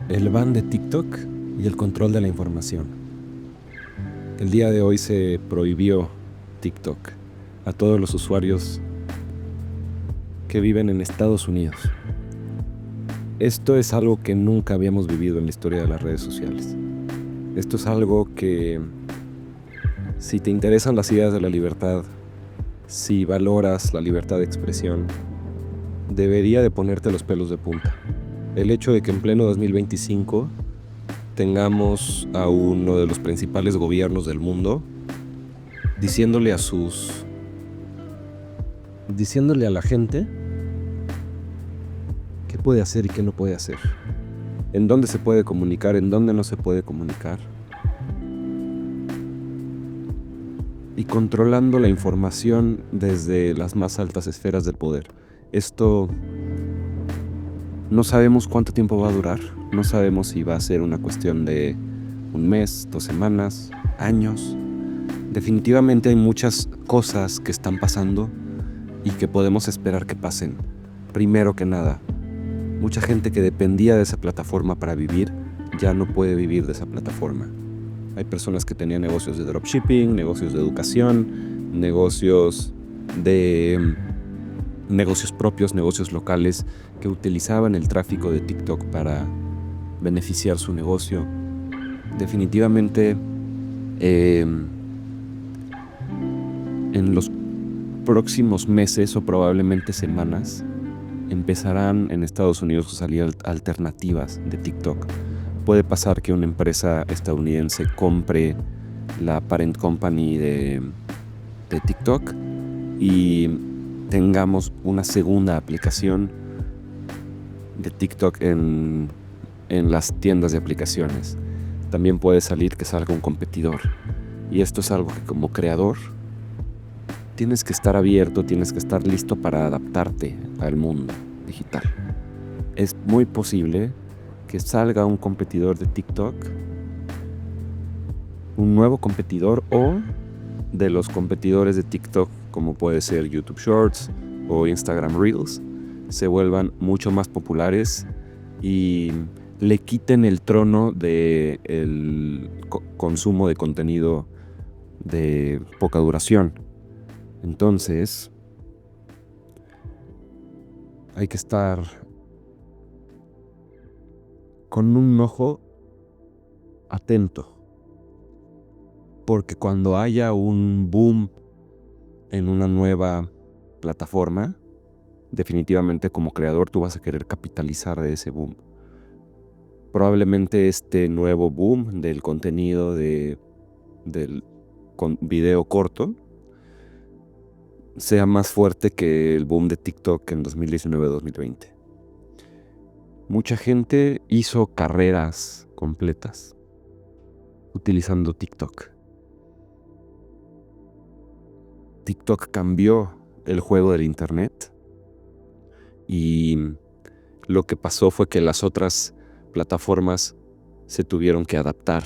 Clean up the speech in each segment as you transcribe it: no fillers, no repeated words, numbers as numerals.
El ban de TikTok y el control de la información. El día de hoy se prohibió TikTok a todos los usuarios que viven en Estados Unidos. Esto es algo que nunca habíamos vivido en la historia de las redes sociales. Esto es algo que, si te interesan las ideas de la libertad, si valoras la libertad de expresión, debería de ponerte los pelos de punta. El hecho de que en pleno 2025 tengamos a uno de los principales gobiernos del mundo diciéndole a la gente qué puede hacer y qué no puede hacer, en dónde se puede comunicar, en dónde no se puede comunicar, y controlando la información desde las más altas esferas del poder. Esto no sabemos cuánto tiempo va a durar, no sabemos si va a ser una cuestión de un mes, 2 semanas, años. Definitivamente hay muchas cosas que están pasando y que podemos esperar que pasen. Primero que nada, mucha gente que dependía de esa plataforma para vivir, ya no puede vivir de esa plataforma. Hay personas que tenían negocios de dropshipping, negocios de educación, negocios propios, negocios locales, que utilizaban el tráfico de TikTok para beneficiar su negocio. Definitivamente, en los próximos meses o probablemente semanas, empezarán en Estados Unidos a salir alternativas de TikTok. Puede pasar que una empresa estadounidense compre la parent company de TikTok y tengamos una segunda aplicación de TikTok en las tiendas de aplicaciones. También puede salir que salga un competidor. Y esto es algo que, como creador, tienes que estar abierto, tienes que estar listo para adaptarte al mundo digital. Es muy posible que salga un competidor de TikTok, un nuevo competidor, o de los competidores de TikTok, como puede ser YouTube Shorts o Instagram Reels, se vuelvan mucho más populares y le quiten el trono del consumo de contenido de poca duración. Entonces, hay que estar con un ojo atento, porque cuando haya un boom en una nueva plataforma, definitivamente como creador tú vas a querer capitalizar de ese boom. Probablemente este nuevo boom del contenido del video corto sea más fuerte que el boom de TikTok en 2019-2020. Mucha gente hizo carreras completas utilizando TikTok. TikTok cambió el juego del internet y lo que pasó fue que las otras plataformas se tuvieron que adaptar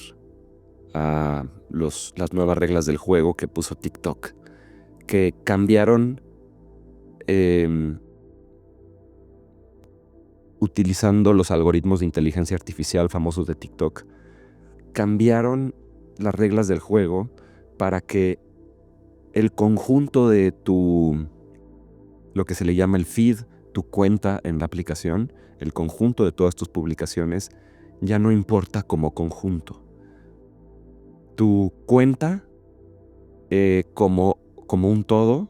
a las nuevas reglas del juego que puso TikTok, que cambiaron utilizando los algoritmos de inteligencia artificial famosos de TikTok. Cambiaron las reglas del juego para que el conjunto de lo que se le llama el feed, tu cuenta en la aplicación, el conjunto de todas tus publicaciones, ya no importa como conjunto. Tu cuenta, como un todo,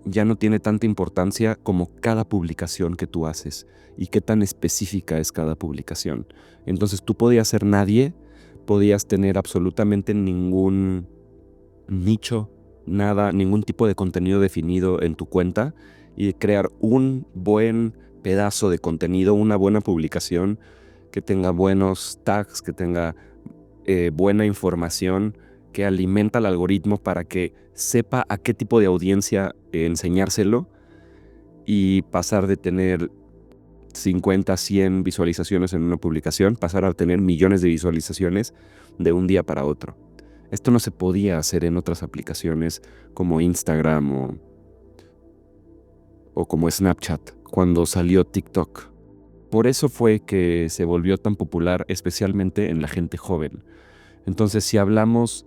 ya no tiene tanta importancia como cada publicación que tú haces y qué tan específica es cada publicación. Entonces tú podías ser nadie, podías tener absolutamente ningún nicho, nada, ningún tipo de contenido definido en tu cuenta, y crear un buen pedazo de contenido, una buena publicación que tenga buenos tags, que tenga buena información, que alimenta al algoritmo para que sepa a qué tipo de audiencia enseñárselo, y pasar de tener 50, 100 visualizaciones en una publicación, pasar a tener millones de visualizaciones de un día para otro. Esto no se podía hacer en otras aplicaciones como Instagram o como Snapchat cuando salió TikTok. por eso fue que se volvió tan popular, especialmente en la gente joven. Entonces, si hablamos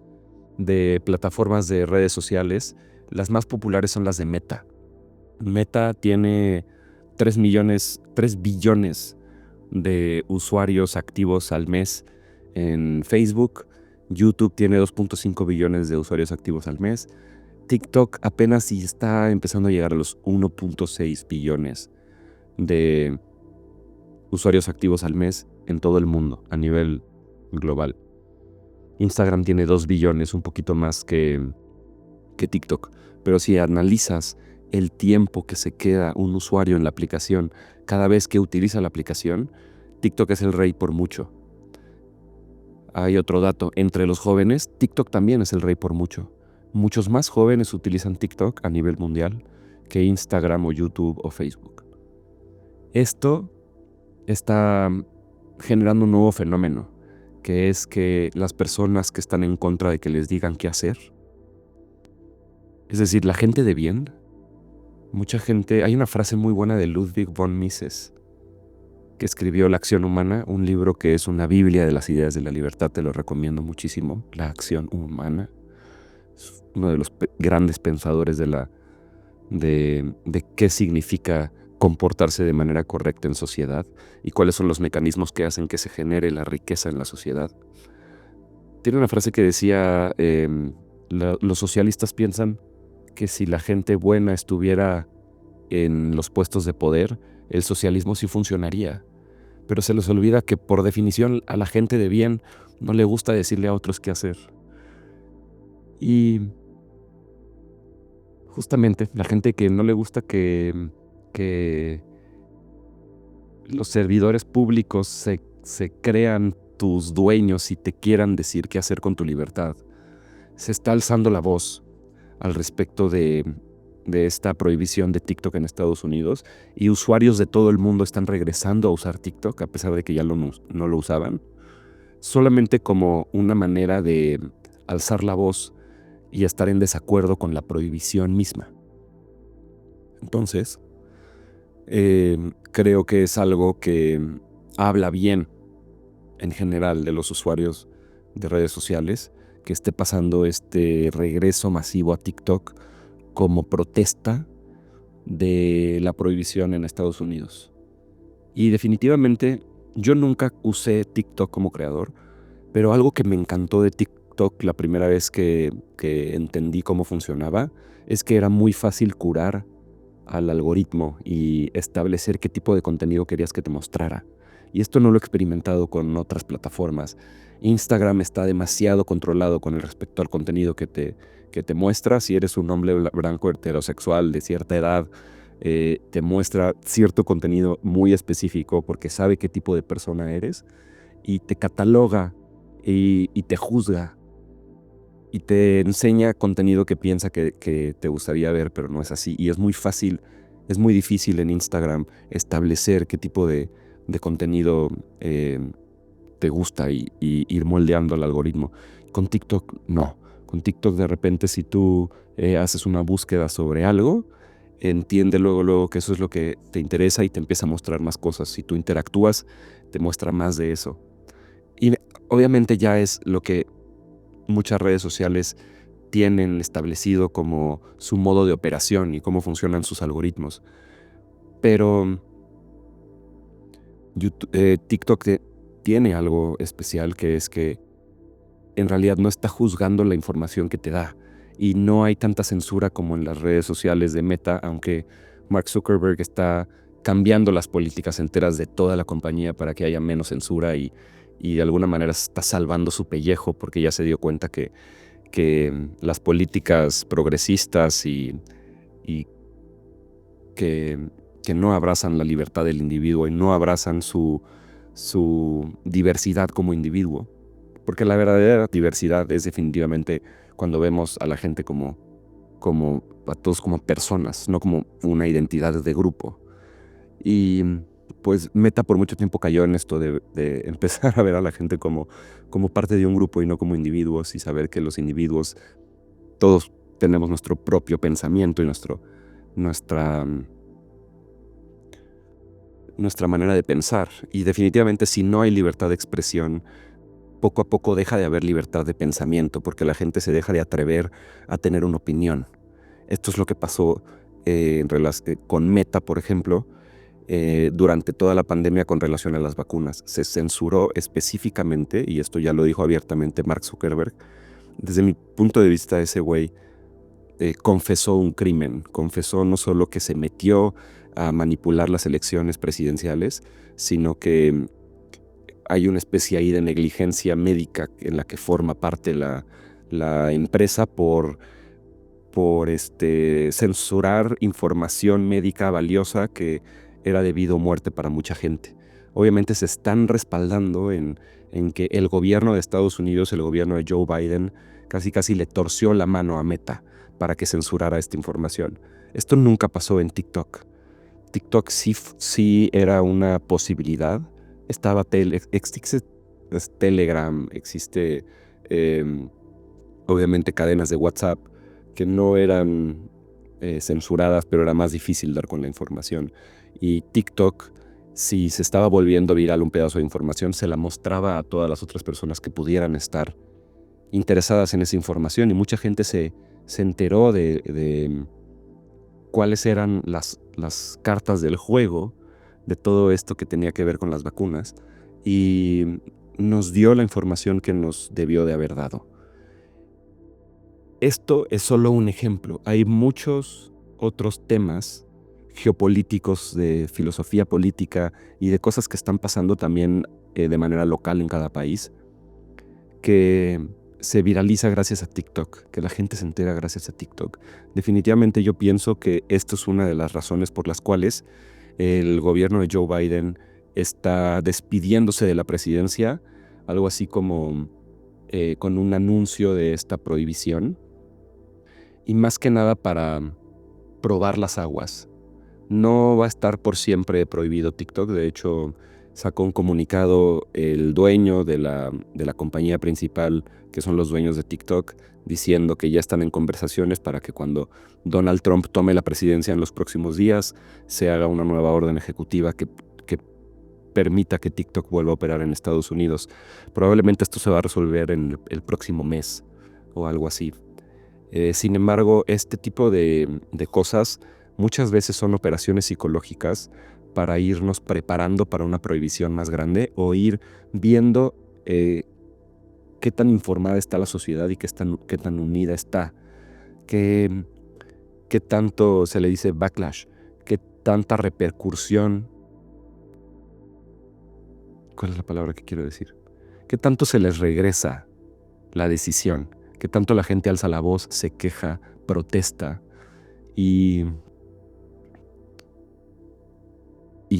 de plataformas de redes sociales, las más populares son las de Meta. Meta tiene 3 billones de usuarios activos al mes en Facebook. YouTube tiene 2.5 billones de usuarios activos al mes. TikTok apenas si está empezando a llegar a los 1.6 billones de usuarios activos al mes en todo el mundo, a nivel global. Instagram tiene 2 billones, un poquito más que TikTok. Pero si analizas el tiempo que se queda un usuario en la aplicación cada vez que utiliza la aplicación, TikTok es el rey por mucho. Hay otro dato, entre los jóvenes, TikTok también es el rey por mucho. Muchos más jóvenes utilizan TikTok a nivel mundial que Instagram o YouTube o Facebook. Esto está generando un nuevo fenómeno, que es que las personas que están en contra de que les digan qué hacer, es decir, la gente de bien, mucha gente, hay una frase muy buena de Ludwig von Mises, que escribió La acción humana, un libro que es una biblia de las ideas de la libertad, te lo recomiendo muchísimo, La acción humana. Es uno de los grandes pensadores de qué significa comportarse de manera correcta en sociedad y cuáles son los mecanismos que hacen que se genere la riqueza en la sociedad. Tiene una frase que decía, los socialistas piensan que si la gente buena estuviera en los puestos de poder, el socialismo sí funcionaría. Pero se les olvida que por definición a la gente de bien no le gusta decirle a otros qué hacer. Y justamente la gente que no le gusta que los servidores públicos se crean tus dueños y te quieran decir qué hacer con tu libertad, se está alzando la voz al respecto de esta prohibición de TikTok en Estados Unidos, y usuarios de todo el mundo están regresando a usar TikTok a pesar de que ya no lo usaban, solamente como una manera de alzar la voz y estar en desacuerdo con la prohibición misma. Entonces, creo que es algo que habla bien en general de los usuarios de redes sociales, que esté pasando este regreso masivo a TikTok como protesta de la prohibición en Estados Unidos. Y definitivamente yo nunca usé TikTok como creador, pero algo que me encantó de TikTok la primera vez que entendí cómo funcionaba es que era muy fácil curar al algoritmo y establecer qué tipo de contenido querías que te mostrara. Y esto no lo he experimentado con otras plataformas. Instagram está demasiado controlado con el respecto al contenido que te muestra. Si eres un hombre blanco heterosexual de cierta edad, te muestra cierto contenido muy específico porque sabe qué tipo de persona eres y te cataloga y te juzga y te enseña contenido que piensa que te gustaría ver, pero no es así. Y es muy fácil, es muy difícil en Instagram establecer qué tipo de contenido te gusta y ir moldeando el algoritmo. Con TikTok, no. Con TikTok, de repente, si tú haces una búsqueda sobre algo, entiende luego que eso es lo que te interesa y te empieza a mostrar más cosas. Si tú interactúas, te muestra más de eso. Y obviamente ya es lo que muchas redes sociales tienen establecido como su modo de operación y cómo funcionan sus algoritmos. Pero TikTok tiene algo especial, que es que en realidad no está juzgando la información que te da y no hay tanta censura como en las redes sociales de Meta, aunque Mark Zuckerberg está cambiando las políticas enteras de toda la compañía para que haya menos censura y de alguna manera está salvando su pellejo porque ya se dio cuenta que las políticas progresistas y que no abrazan la libertad del individuo y no abrazan su diversidad como individuo. Porque la verdadera diversidad es definitivamente cuando vemos a la gente como a todos como personas, no como una identidad de grupo. Y pues Meta por mucho tiempo cayó en esto de empezar a ver a la gente como parte de un grupo y no como individuos, y saber que los individuos todos tenemos nuestro propio pensamiento y nuestra nuestra manera de pensar. Y definitivamente si no hay libertad de expresión, poco a poco deja de haber libertad de pensamiento, porque la gente se deja de atrever a tener una opinión. Esto es lo que pasó con Meta, por ejemplo, durante toda la pandemia con relación a las vacunas. Se censuró específicamente, y esto ya lo dijo abiertamente Mark Zuckerberg. Desde mi punto de vista, ese güey confesó un crimen. Confesó no solo que se metió a manipular las elecciones presidenciales, sino que hay una especie ahí de negligencia médica en la que forma parte la empresa por censurar información médica valiosa que era debido a muerte para mucha gente. Obviamente se están respaldando en que el gobierno de Estados Unidos, el gobierno de Joe Biden, casi le torció la mano a Meta para que censurara esta información. Esto nunca pasó en TikTok. TikTok sí era una posibilidad. Existe Telegram, existe obviamente cadenas de WhatsApp que no eran censuradas, pero era más difícil dar con la información. Y TikTok, si se estaba volviendo viral un pedazo de información, se la mostraba a todas las otras personas que pudieran estar interesadas en esa información, y mucha gente se enteró de cuáles eran las cartas del juego de todo esto que tenía que ver con las vacunas, y nos dio la información que nos debió de haber dado. Esto es solo un ejemplo. Hay muchos otros temas geopolíticos, de filosofía política y de cosas que están pasando también de manera local en cada país, que se viraliza gracias a TikTok, que la gente se entera gracias a TikTok. Definitivamente yo pienso que esto es una de las razones por las cuales el gobierno de Joe Biden está despidiéndose de la presidencia, algo así como con un anuncio de esta prohibición, y más que nada para probar las aguas. No va a estar por siempre prohibido TikTok. De hecho, sacó un comunicado el dueño de la compañía principal, que son los dueños de TikTok, diciendo que ya están en conversaciones para que cuando Donald Trump tome la presidencia en los próximos días, se haga una nueva orden ejecutiva que permita que TikTok vuelva a operar en Estados Unidos. Probablemente esto se va a resolver en el próximo mes o algo así. Sin embargo, este tipo de cosas muchas veces son operaciones psicológicas para irnos preparando para una prohibición más grande, o ir viendo qué tan informada está la sociedad y qué tan unida está, qué tanto se le dice backlash, qué tanta repercusión. ¿Cuál es la palabra que quiero decir? ¿Qué tanto se les regresa la decisión? ¿Qué tanto la gente alza la voz, se queja, protesta? Y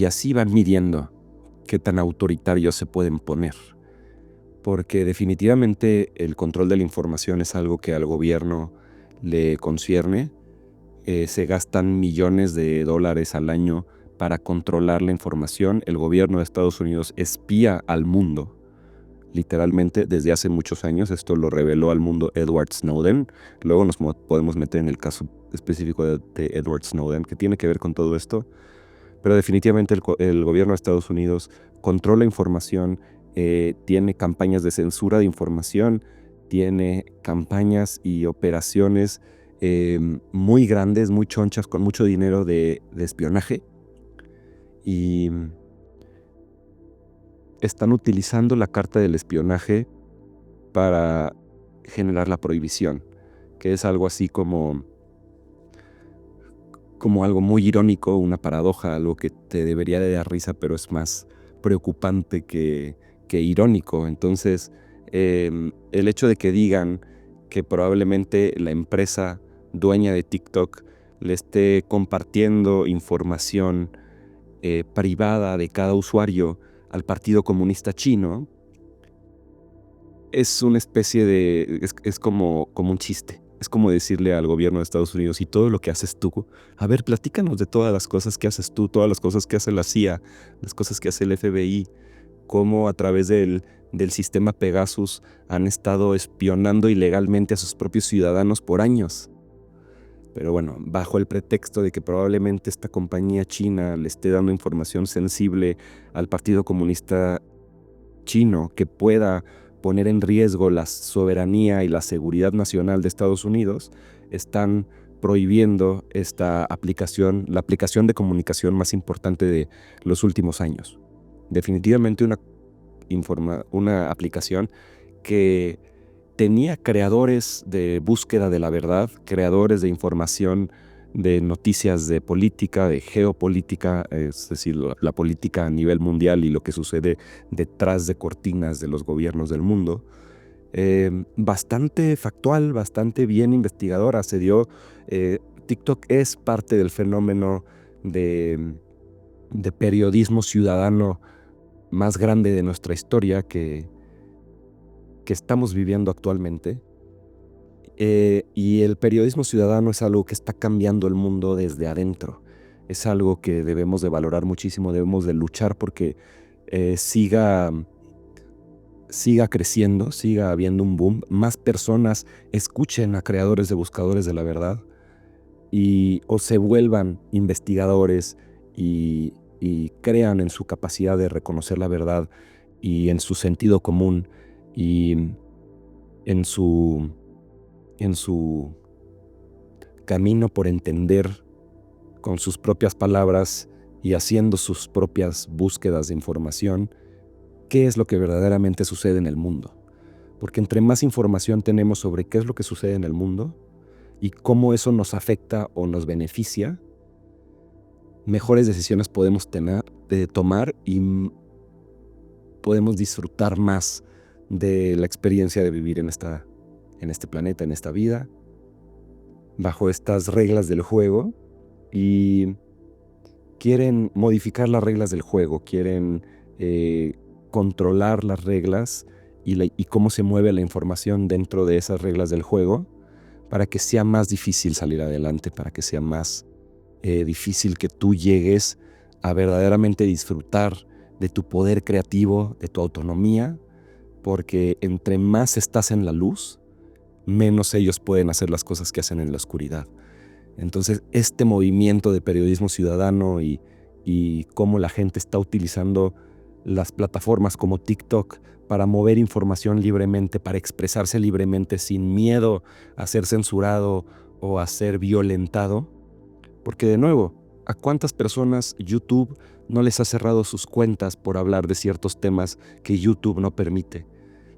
así van midiendo qué tan autoritarios se pueden poner. Porque definitivamente el control de la información es algo que al gobierno le concierne. Se gastan millones de dólares al año para controlar la información. El gobierno de Estados Unidos espía al mundo, literalmente, desde hace muchos años. Esto lo reveló al mundo Edward Snowden. Luego nos podemos meter en el caso específico de Edward Snowden, que tiene que ver con todo esto. Pero definitivamente el gobierno de Estados Unidos controla información, tiene campañas de censura de información, tiene campañas y operaciones muy grandes, muy chonchas, con mucho dinero de espionaje. Y están utilizando la carta del espionaje para generar la prohibición, que es algo así como algo muy irónico, una paradoja, algo que te debería de dar risa, pero es más preocupante que irónico. Entonces, el hecho de que digan que probablemente la empresa dueña de TikTok le esté compartiendo información privada de cada usuario al Partido Comunista Chino, es una especie de... es como un chiste. Es como decirle al gobierno de Estados Unidos: y todo lo que haces tú, a ver, platícanos de todas las cosas que haces tú, todas las cosas que hace la CIA, las cosas que hace el FBI, cómo a través del sistema Pegasus han estado espionando ilegalmente a sus propios ciudadanos por años. Pero bueno, bajo el pretexto de que probablemente esta compañía china le esté dando información sensible al Partido Comunista Chino que pueda poner en riesgo la soberanía y la seguridad nacional de Estados Unidos, están prohibiendo esta aplicación, la aplicación de comunicación más importante de los últimos años. Definitivamente una aplicación que tenía creadores de búsqueda de la verdad, creadores de información, de noticias de política, de geopolítica, es decir, la política a nivel mundial y lo que sucede detrás de cortinas de los gobiernos del mundo. Bastante factual, bastante bien investigadora. TikTok es parte del fenómeno de periodismo ciudadano más grande de nuestra historia que estamos viviendo actualmente. Y el periodismo ciudadano es algo que está cambiando el mundo desde adentro. Es algo que debemos de valorar muchísimo, debemos de luchar porque siga creciendo, siga habiendo un boom, más personas escuchen a creadores de buscadores de la verdad o se vuelvan investigadores y crean en su capacidad de reconocer la verdad y en su sentido común y en su camino por entender con sus propias palabras y haciendo sus propias búsquedas de información qué es lo que verdaderamente sucede en el mundo. Porque entre más información tenemos sobre qué es lo que sucede en el mundo y cómo eso nos afecta o nos beneficia, mejores decisiones podemos tomar y podemos disfrutar más de la experiencia de vivir en este planeta, en esta vida, bajo estas reglas del juego. Y quieren modificar las reglas del juego, quieren controlar las reglas y cómo se mueve la información dentro de esas reglas del juego para que sea más difícil salir adelante, para que sea más difícil que tú llegues a verdaderamente disfrutar de tu poder creativo, de tu autonomía, porque entre más estás en la luz, menos ellos pueden hacer las cosas que hacen en la oscuridad. Entonces, este movimiento de periodismo ciudadano y cómo la gente está utilizando las plataformas como TikTok para mover información libremente, para expresarse libremente sin miedo a ser censurado o a ser violentado. Porque de nuevo, ¿a cuántas personas YouTube no les ha cerrado sus cuentas por hablar de ciertos temas que YouTube no permite?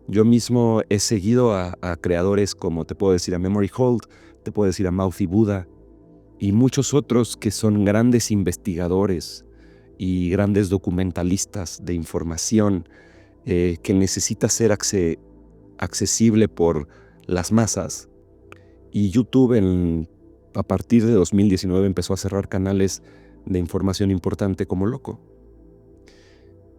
Yo mismo he seguido a creadores como, te puedo decir, a Memory Hold, te puedo decir a Mouthy Buddha, y muchos otros que son grandes investigadores y grandes documentalistas de información que necesita ser accesible por las masas. Y YouTube a partir de 2019 empezó a cerrar canales de información importante como loco.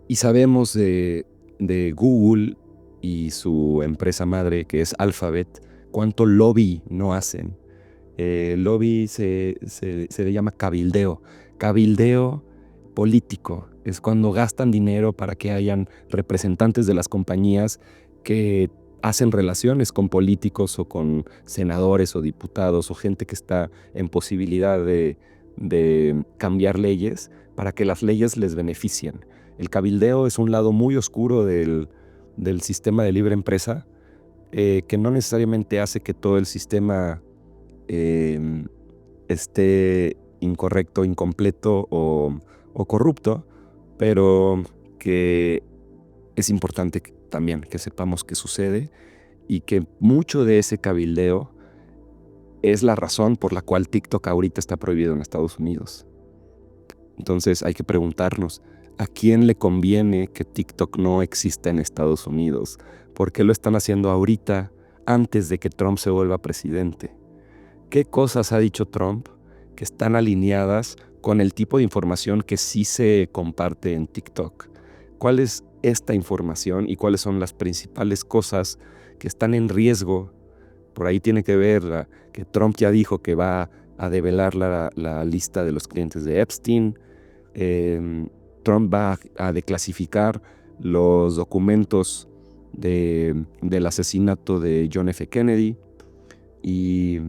Y sabemos de Google y su empresa madre, que es Alphabet, cuánto lobby no hacen. Lobby se le llama cabildeo. Cabildeo político es cuando gastan dinero para que hayan representantes de las compañías que hacen relaciones con políticos o con senadores o diputados o gente que está en posibilidad de cambiar leyes para que las leyes les beneficien. El cabildeo es un lado muy oscuro del sistema de libre empresa que no necesariamente hace que todo el sistema esté incorrecto, incompleto o corrupto, pero que es importante también que sepamos qué sucede y que mucho de ese cabildeo es la razón por la cual TikTok ahorita está prohibido en Estados Unidos. Entonces hay que preguntarnos, ¿a quién le conviene que TikTok no exista en Estados Unidos? ¿Por qué lo están haciendo ahorita antes de que Trump se vuelva presidente? ¿Qué cosas ha dicho Trump que están alineadas con el tipo de información que sí se comparte en TikTok? ¿Cuál es esta información y cuáles son las principales cosas que están en riesgo? Por ahí tiene que ver que Trump ya dijo que va a develar la lista de los clientes de Epstein. Trump va a declasificar los documentos del asesinato de John F. Kennedy y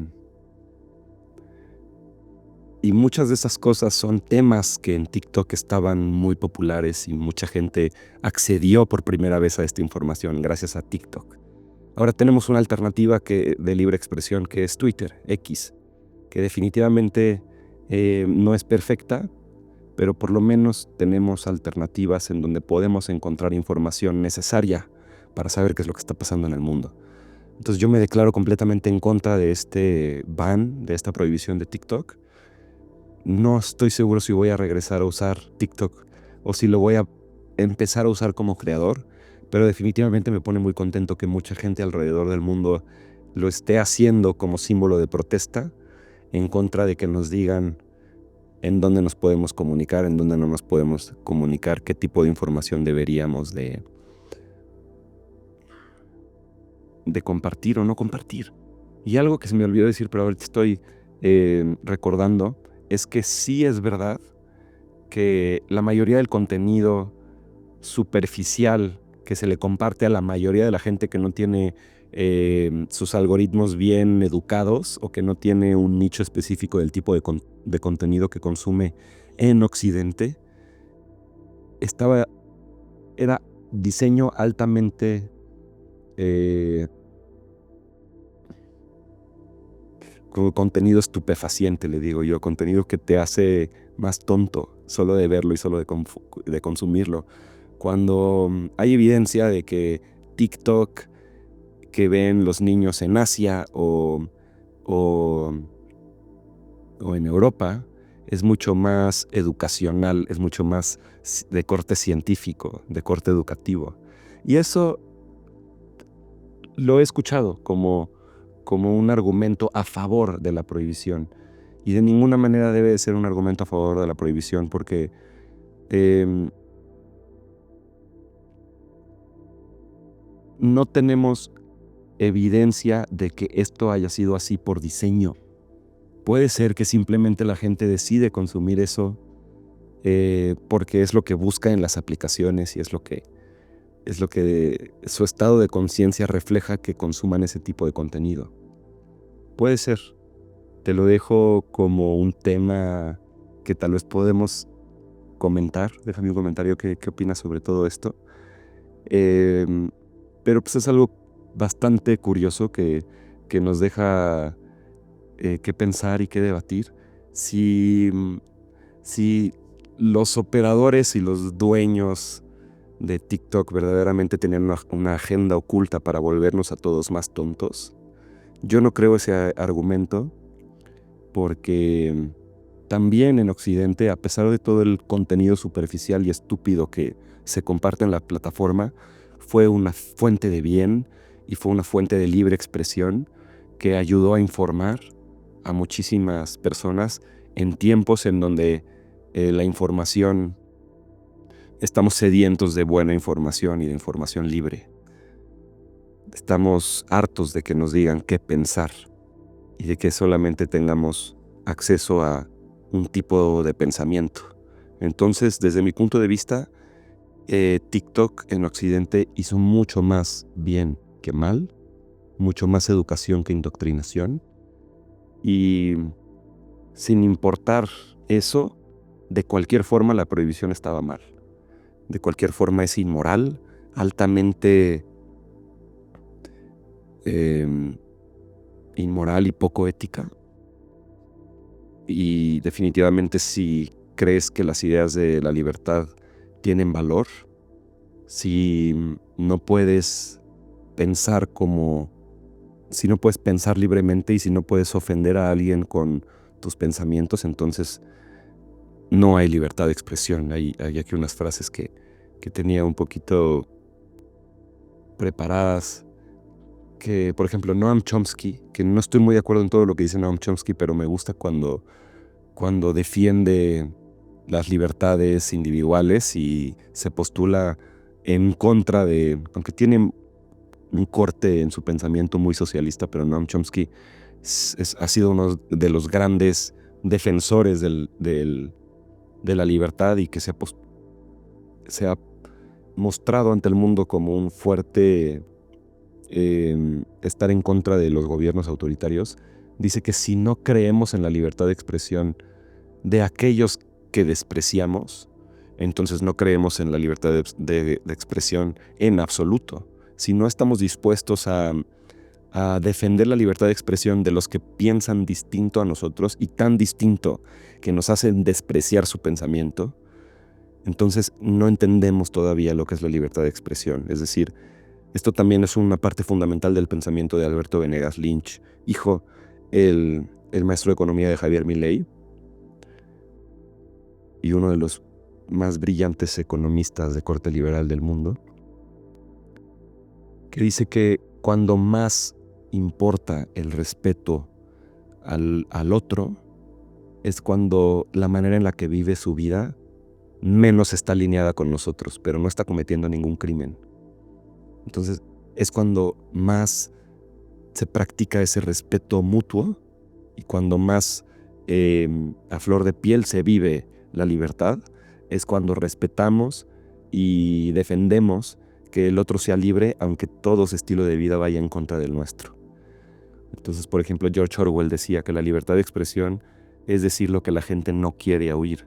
Y muchas de esas cosas son temas que en TikTok estaban muy populares y mucha gente accedió por primera vez a esta información gracias a TikTok. Ahora tenemos una alternativa de libre expresión que es Twitter, X, que definitivamente no es perfecta, pero por lo menos tenemos alternativas en donde podemos encontrar información necesaria para saber qué es lo que está pasando en el mundo. Entonces yo me declaro completamente en contra de este ban, de esta prohibición de TikTok. No estoy seguro si voy a regresar a usar TikTok o si lo voy a empezar a usar como creador, pero definitivamente me pone muy contento que mucha gente alrededor del mundo lo esté haciendo como símbolo de protesta en contra de que nos digan en dónde nos podemos comunicar, en dónde no nos podemos comunicar, qué tipo de información deberíamos de compartir o no compartir. Y algo que se me olvidó decir, pero ahorita estoy recordando, es que sí es verdad que la mayoría del contenido superficial que se le comparte a la mayoría de la gente que no tiene sus algoritmos bien educados o que no tiene un nicho específico del tipo de contenido que consume en Occidente, era diseño altamente contenido estupefaciente, le digo yo, contenido que te hace más tonto solo de verlo y solo de consumirlo. Cuando hay evidencia de que TikTok que ven los niños en Asia o en Europa es mucho más educacional, es mucho más de corte científico, de corte educativo. Y eso lo he escuchado como un argumento a favor de la prohibición. Y de ninguna manera debe de ser un argumento a favor de la prohibición porque no tenemos evidencia de que esto haya sido así por diseño. Puede ser que simplemente la gente decide consumir eso porque es lo que busca en las aplicaciones y es lo que su estado de conciencia refleja que consuman ese tipo de contenido. Puede ser. Te lo dejo como un tema que tal vez podemos comentar. Déjame un comentario qué opinas sobre todo esto. Pero pues es algo bastante curioso que nos deja que pensar y que debatir. Si los operadores y los dueños de TikTok verdaderamente tenían una agenda oculta para volvernos a todos más tontos, yo no creo ese argumento, porque también en Occidente, a pesar de todo el contenido superficial y estúpido que se comparte en la plataforma, fue una fuente de bien y fue una fuente de libre expresión que ayudó a informar a muchísimas personas en tiempos en donde la información, estamos sedientos de buena información y de información libre. Estamos hartos de que nos digan qué pensar y de que solamente tengamos acceso a un tipo de pensamiento. Entonces, desde mi punto de vista, TikTok en Occidente hizo mucho más bien que mal, mucho más educación que indoctrinación, y sin importar eso, de cualquier forma la prohibición estaba mal. De cualquier forma es inmoral, altamente inmoral y poco ética. Y definitivamente si crees que las ideas de la libertad tienen valor, si no puedes pensar si no puedes pensar libremente y si no puedes ofender a alguien con tus pensamientos, entonces no hay libertad de expresión. Hay aquí unas frases que tenía un poquito preparadas, que por ejemplo Noam Chomsky, que no estoy muy de acuerdo en todo lo que dice Noam Chomsky, pero me gusta cuando defiende las libertades individuales y se postula en contra aunque tiene un corte en su pensamiento muy socialista, pero Noam Chomsky ha sido uno de los grandes defensores de la libertad y que se ha mostrado ante el mundo como un fuerte estar en contra de los gobiernos autoritarios. Dice que si no creemos en la libertad de expresión, de aquellos que despreciamos, entonces no creemos en la libertad de expresión en absoluto. Si no estamos dispuestos a defender la libertad de expresión de los que piensan distinto a nosotros y tan distinto que nos hacen despreciar su pensamiento, entonces no entendemos todavía lo que es la libertad de expresión. Es decir, esto también es una parte fundamental del pensamiento de Alberto Venegas Lynch, hijo, el maestro de economía de Javier Milei y uno de los más brillantes economistas de corte liberal del mundo, que dice que cuando más importa el respeto al otro, es cuando la manera en la que vive su vida menos está alineada con nosotros, pero no está cometiendo ningún crimen. Entonces es cuando más se practica ese respeto mutuo y cuando más a flor de piel se vive la libertad, es cuando respetamos y defendemos que el otro sea libre, aunque todo su estilo de vida vaya en contra del nuestro. Entonces, por ejemplo, George Orwell decía que la libertad de expresión es decir lo que la gente no quiere oír.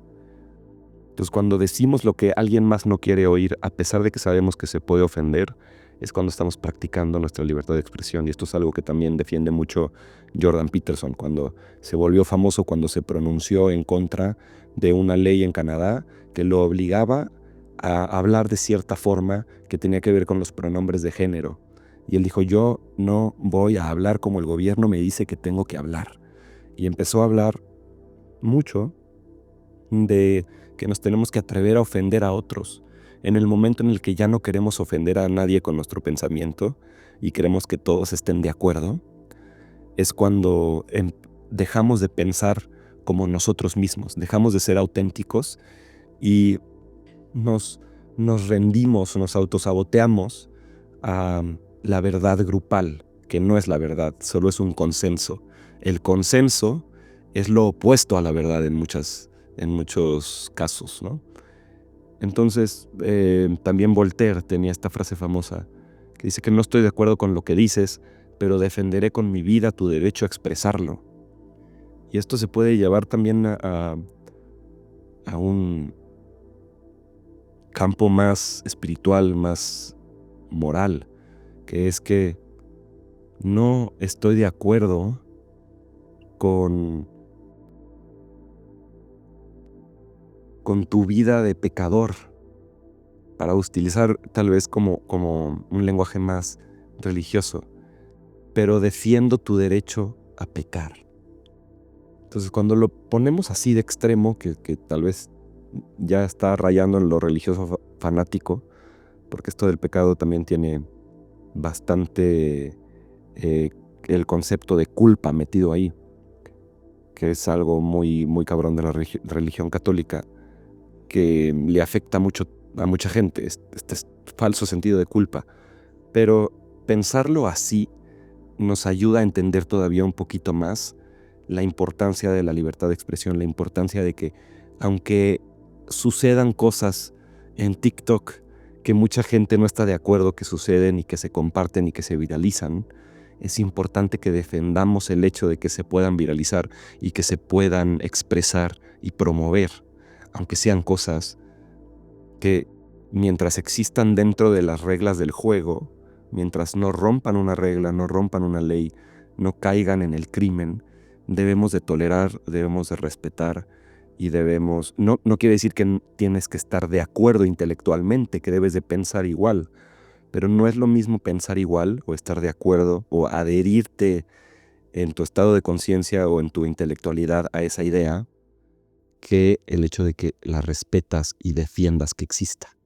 Entonces, cuando decimos lo que alguien más no quiere oír, a pesar de que sabemos que se puede ofender, es cuando estamos practicando nuestra libertad de expresión. Y esto es algo que también defiende mucho Jordan Peterson, cuando se volvió famoso, cuando se pronunció en contra de una ley en Canadá que lo obligaba a hablar de cierta forma que tenía que ver con los pronombres de género. Y él dijo, yo no voy a hablar como el gobierno me dice que tengo que hablar. Y empezó a hablar mucho de que nos tenemos que atrever a ofender a otros. En el momento en el que ya no queremos ofender a nadie con nuestro pensamiento y queremos que todos estén de acuerdo, es cuando dejamos de pensar como nosotros mismos, dejamos de ser auténticos y nos rendimos, nos autosaboteamos a la verdad grupal, que no es la verdad, solo es un consenso. El consenso es lo opuesto a la verdad en muchos casos, ¿no? Entonces, también Voltaire tenía esta frase famosa que dice que no estoy de acuerdo con lo que dices, pero defenderé con mi vida tu derecho a expresarlo. Y esto se puede llevar también a un campo más espiritual, más moral, que es que no estoy de acuerdo con tu vida de pecador, para utilizar tal vez como un lenguaje más religioso, pero defiendo tu derecho a pecar. Entonces, cuando lo ponemos así de extremo, que tal vez ya está rayando en lo religioso fanático, porque esto del pecado también tiene bastante el concepto de culpa metido ahí, que es algo muy, muy cabrón de la religión católica, que le afecta mucho a mucha gente, este falso sentido de culpa. Pero pensarlo así nos ayuda a entender todavía un poquito más la importancia de la libertad de expresión, la importancia de que aunque sucedan cosas en TikTok que mucha gente no está de acuerdo que suceden y que se comparten y que se viralizan, es importante que defendamos el hecho de que se puedan viralizar y que se puedan expresar y promover, aunque sean cosas que mientras existan dentro de las reglas del juego, mientras no rompan una regla, no rompan una ley, no caigan en el crimen, debemos de tolerar, debemos de respetar y debemos... No quiere decir que tienes que estar de acuerdo intelectualmente, que debes de pensar igual, pero no es lo mismo pensar igual o estar de acuerdo o adherirte en tu estado de conciencia o en tu intelectualidad a esa idea, que el hecho de que la respetas y defiendas que exista.